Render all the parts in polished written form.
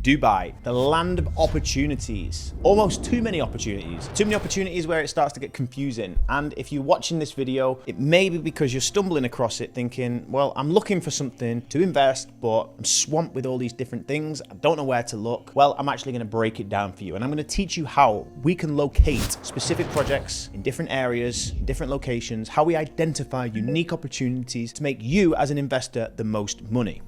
Dubai, the land of opportunities. Almost too many opportunities. Too many opportunities where it starts to get confusing. And if you're watching this video, it may be because you're stumbling across it thinking, well, I'm looking for something to invest, but I'm swamped with all these different things. I don't know where to look. Well, I'm actually going to break it down for you. And I'm going to teach you how we can locate specific projects in different areas, in different locations, how we identify unique opportunities to make you as an investor the most money.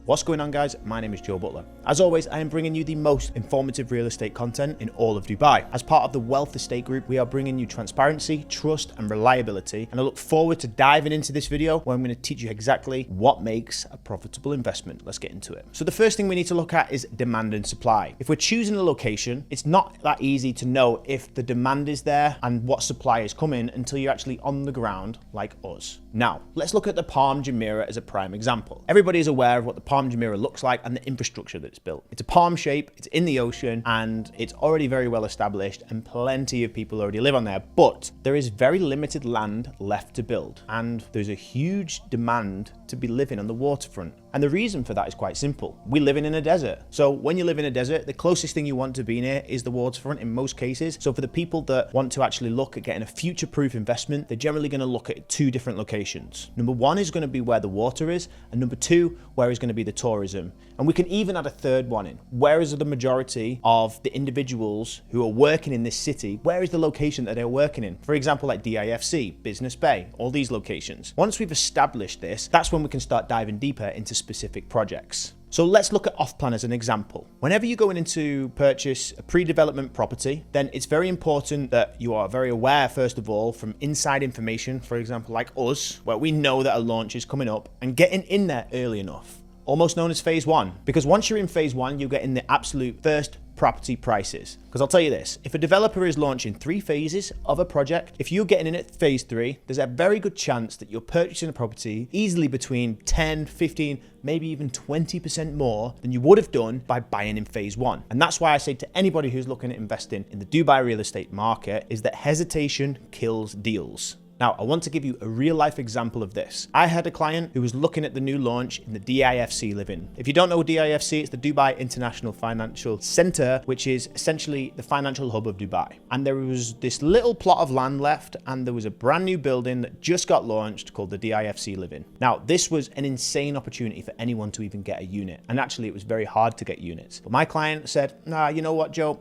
What's going on, guys? My name is Joe Butler. As always, I am bringing you the most informative real estate content in all of Dubai. As part of the Wealth Estate Group, we are bringing you transparency, trust, and reliability. And I look forward to diving into this video where I'm going to teach you exactly what makes a profitable investment. Let's get into it. So the first thing we need to look at is demand and supply. If we're choosing a location, it's not that easy to know if the demand is there and what supply is coming until you're actually on the ground like us. Now, let's look at the Palm Jumeirah as a prime example. Everybody is aware of what the Palm Jumeirah looks like and the infrastructure that it's built. It's a palm shape, it's in the ocean, and it's already very well established and plenty of people already live on there, but there is very limited land left to build and there's a huge demand to be living on the waterfront. And the reason for that is quite simple. We live in a desert. So when you live in a desert, the closest thing you want to be near is the waterfront in most cases. So for the people that want to actually look at getting a future-proof investment, they're generally going to look at two different locations. Number one is going to be where the water is, and number two, where is going to be the tourism. And we can even add a third one in. Where is the majority of the individuals who are working in this city? Where is the location that they're working in? For example, like DIFC, Business Bay, all these locations. Once we've established this, that's when we can start diving deeper into specific projects. So let's look at off-plan as an example. Whenever you're going in to purchase a pre-development property, then it's very important that you are very aware, first of all, from inside information, for example, like us, where we know that a launch is coming up, and getting in there early enough, almost known as phase one. Because once you're in phase one, you get in the absolute first property prices. Because I'll tell you this, if a developer is launching 3 phases of a project, if you're getting in at phase 3, there's a very good chance that you're purchasing a property easily between 10, 15, maybe even 20% more than you would have done by buying in phase 1. And that's why I say to anybody who's looking at investing in the Dubai real estate market is that hesitation kills deals. Now, I want to give you a real life example of this. I had a client who was looking at the new launch in the DIFC living. If you don't know DIFC, it's the Dubai International Financial Center, which is essentially the financial hub of Dubai. And there was this little plot of land left, and there was a brand new building that just got launched called the DIFC living. Now, this was an insane opportunity for anyone to even get a unit. And actually, it was very hard to get units. But my client said, nah, you know what, Joe?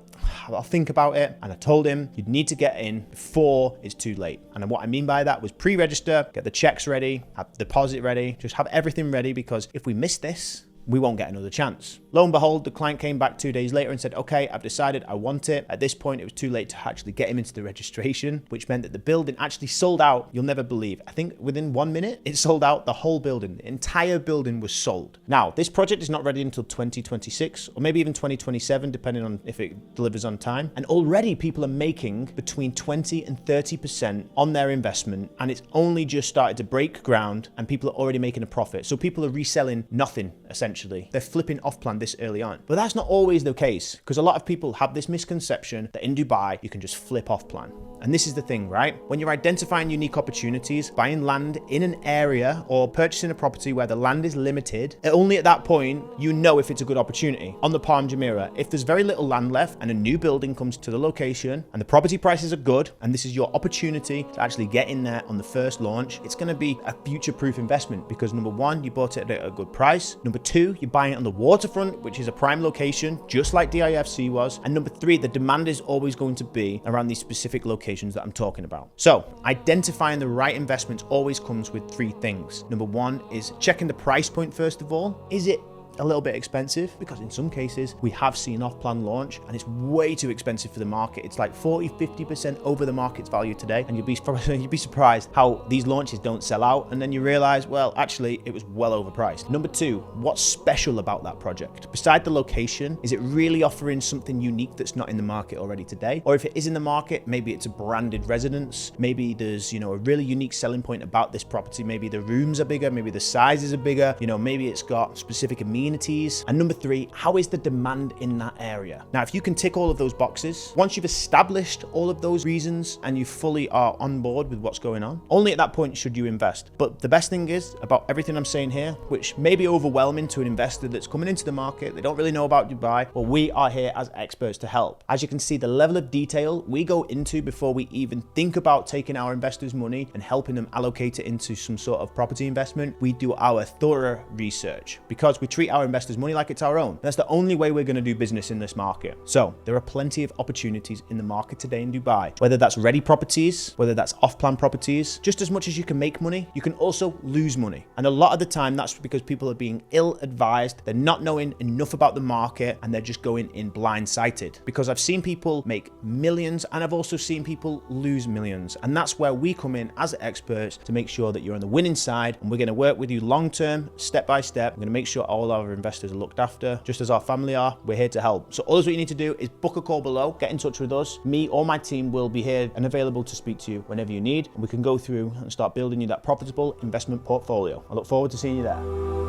I'll think about it. And I told him you'd need to get in before it's too late. And what I mean by that was pre-register, get the checks ready, have the deposit ready, just have everything ready, because if we miss this, we won't get another chance. Lo and behold, the client came back 2 days later and said, okay, I've decided I want it. At this point, it was too late to actually get him into the registration, which meant that the building actually sold out. You'll never believe. I think within 1 minute, it sold out the whole building. The entire building was sold. Now, this project is not ready until 2026 or maybe even 2027, depending on if it delivers on time. And already people are making between 20 and 30% on their investment. And it's only just started to break ground and people are already making a profit. So people are reselling nothing, essentially. They're flipping off-plan this early on. But that's not always the case, because a lot of people have this misconception that in Dubai, you can just flip off-plan. And this is the thing, right? When you're identifying unique opportunities, buying land in an area or purchasing a property where the land is limited, only at that point, you know if it's a good opportunity. On the Palm Jumeirah, if there's very little land left and a new building comes to the location and the property prices are good, and this is your opportunity to actually get in there on the first launch, it's going to be a future-proof investment because number one, you bought it at a good price. Number two, you're buying it on the waterfront, which is a prime location, just like DIFC was. And number three, the demand is always going to be around these specific locations that I'm talking about. So identifying the right investments always comes with 3 things. Number one is checking the price point first of all. Is it a little bit expensive? Because in some cases we have seen off-plan launch and it's way too expensive for the market. It's like 40-50% over the market's value today, and you'd be surprised how these launches don't sell out, and then you realize, well, actually it was well overpriced. Number two, what's special about that project? Beside the location, is it really offering something unique that's not in the market already today? Or if it is in the market, maybe it's a branded residence, maybe there's, a really unique selling point about this property. Maybe the rooms are bigger, maybe the sizes are bigger, maybe it's got specific amenities amenities? And number 3, how is the demand in that area? Now, if you can tick all of those boxes, once you've established all of those reasons and you fully are on board with what's going on, only at that point should you invest. But the best thing is about everything I'm saying here, which may be overwhelming to an investor that's coming into the market, they don't really know about Dubai, well, we are here as experts to help. As you can see, the level of detail we go into before we even think about taking our investors' money and helping them allocate it into some sort of property investment, we do our thorough research because we treat our investors' money like it's our own. That's the only way we're going to do business in this market. So there are plenty of opportunities in the market today in Dubai, whether that's ready properties, whether that's off-plan properties. Just as much as you can make money, you can also lose money. And a lot of the time that's because people are being ill-advised, they're not knowing enough about the market, and they're just going in blindsided. Because I've seen people make millions and I've also seen people lose millions. And that's where we come in as experts to make sure that you're on the winning side, and we're going to work with you long-term, step by step. We're going to make sure all our investors are looked after, just as our family are. We're here to help. So all you need to do is book a call below, get in touch with us. Me or my team will be here and available to speak to you whenever you need, and we can go through and start building you that profitable investment portfolio. I look forward to seeing you there.